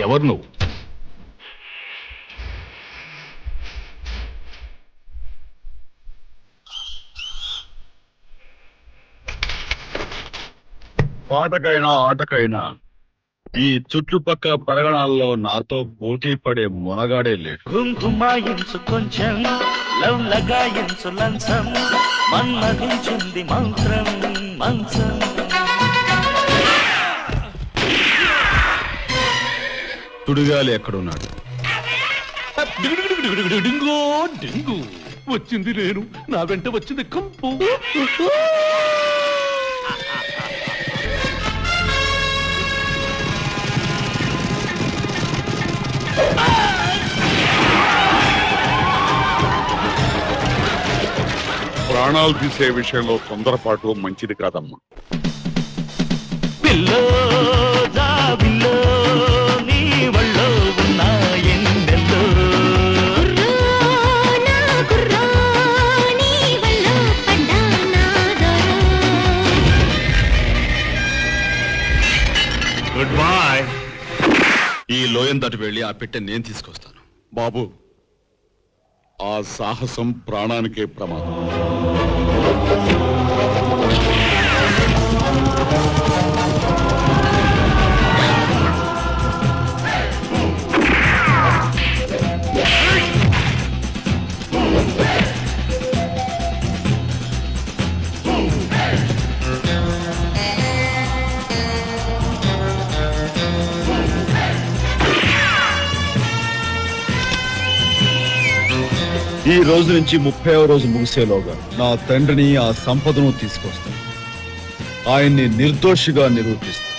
ఎవరు నువ్వు? పాటకైనా ఆటకైనా ఈ చుట్టుపక్కల పరగణాల్లో నాతో పోటీ పడే మొనగాడే లేడు. కుంకుమాయించు కొంచెం లవ్ లగాయించు లంచం మన్మధించింది మంత్రం మంచం. సుడిగాలి ఎక్కడున్నాడు? డింగో డింగు వచ్చింది నేను, నా వెంట వచ్చింది కంపు. ప్రాణాలు తీసే విషయంలో తొందరపాటు మంచిది కాదమ్మా. పిల్లో జాబిల్లో నీ వళ్ళో ఉన్న ఎన్నెల్లో గుడ్ బాయ్. ఈ లోయం దాటి వెళ్ళి ఆ పెట్టె నేను తీసుకొస్తాను. బాబు, ఆ సాహసం ప్రాణానికే ప్రమాదం. ఈ రోజు నుంచి 30వ రోజు ముగిసేలోగా నా తండ్రిని ఆ సంపదను తీసుకొస్తాను. ఆయన్ని నిర్దోషిగా నిరూపిస్తాను.